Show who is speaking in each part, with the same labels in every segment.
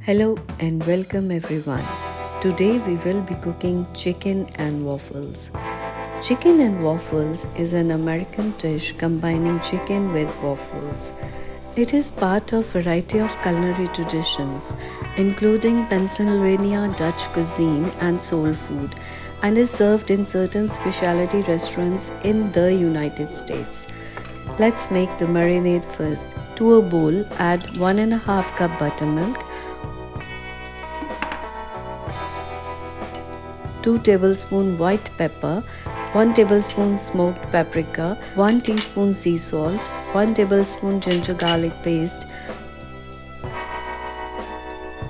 Speaker 1: Hello and welcome everyone. Today we will be cooking chicken and waffles. Chicken and waffles is an American dish combining chicken with waffles. It is part of a variety of culinary traditions, including Pennsylvania Dutch cuisine and soul food, and is served in certain specialty restaurants in the United States. Let's make the marinade first. To a bowl, add 1.5 cup buttermilk, 2 tablespoons white pepper, 1 tablespoon smoked paprika, 1 teaspoon sea salt, 1 tablespoon ginger garlic paste.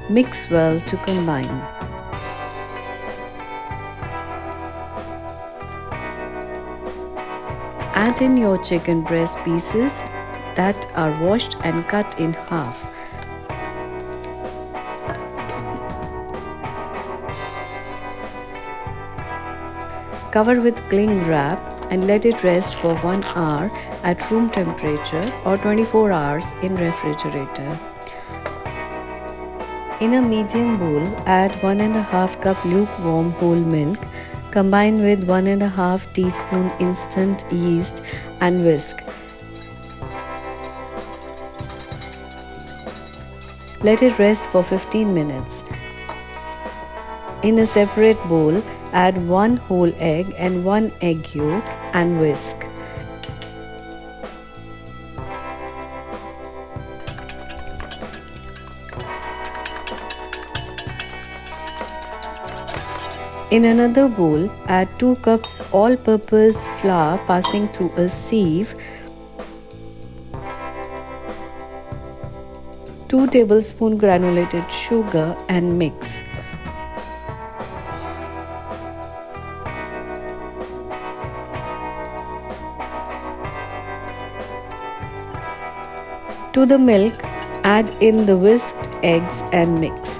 Speaker 1: Mix well to combine. Add in your chicken breast pieces that are washed and cut in half. Cover with cling wrap and let it rest for 1 hour at room temperature or 24 hours in refrigerator. In a medium bowl, add 1.5 cup lukewarm whole milk, combine with 1.5 teaspoon instant yeast and whisk. Let it rest for 15 minutes. In a separate bowl, add 1 whole egg and 1 egg yolk and whisk. In another bowl, add 2 cups all-purpose flour passing through a sieve, 2 tablespoons granulated sugar and mix. To the milk, add in the whisked eggs and mix.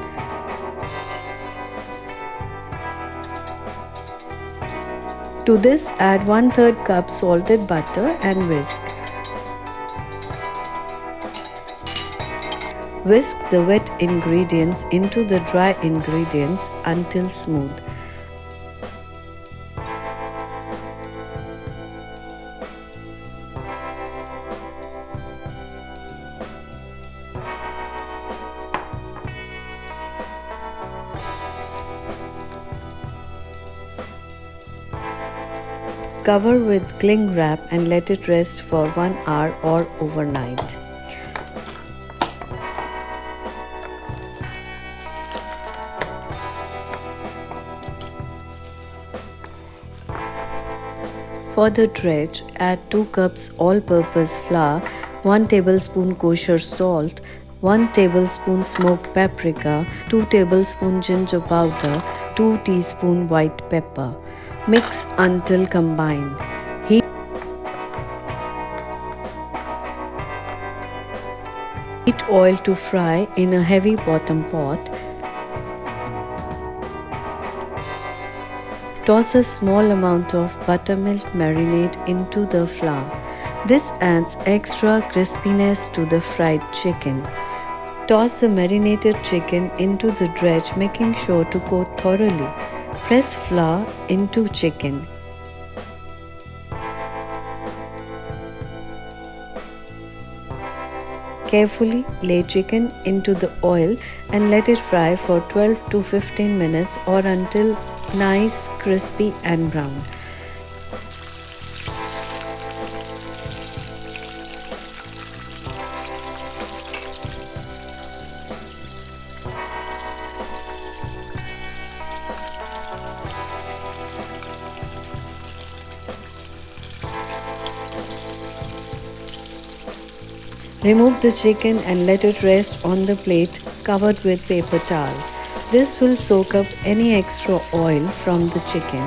Speaker 1: To this, add 1/3 cup salted butter and whisk. Whisk the wet ingredients into the dry ingredients until smooth. Cover with cling wrap and let it rest for 1 hour or overnight. For the dredge, add 2 cups all-purpose flour, 1 tablespoon kosher salt, 1 tablespoon smoked paprika, 2 tablespoon ginger powder, 2 teaspoon white pepper. Mix until combined. Heat oil to fry in a heavy bottom pot. Toss a small amount of buttermilk marinade into the flour. This adds extra crispiness to the fried chicken. Toss the marinated chicken into the dredge, making sure to coat thoroughly. Press flour into chicken. Carefully lay chicken into the oil and let it fry for 12 to 15 minutes or until nice, crispy and brown. Remove the chicken and let it rest on the plate covered with paper towel. This will soak up any extra oil from the chicken.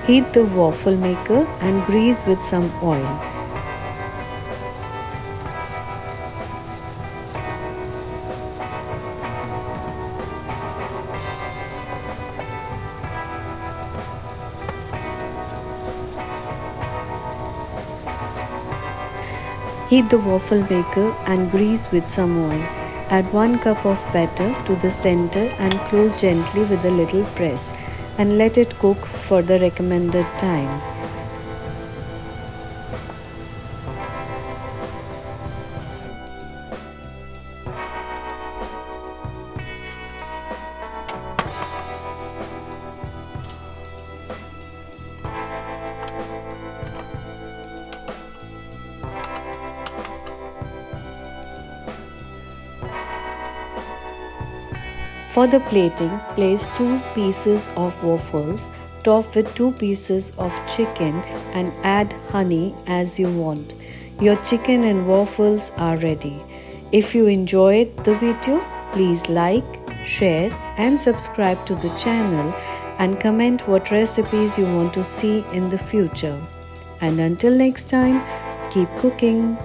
Speaker 1: Heat the waffle maker and grease with some oil. Heat the waffle maker and grease with some oil. Add 1 cup of batter to the center and close gently with a little press and let it cook for the recommended time. For the plating, place 2 pieces of waffles, top with 2 pieces of chicken and add honey as you want. Your chicken and waffles are ready. If you enjoyed the video, please like, share and subscribe to the channel and comment what recipes you want to see in the future. And until next time, keep cooking.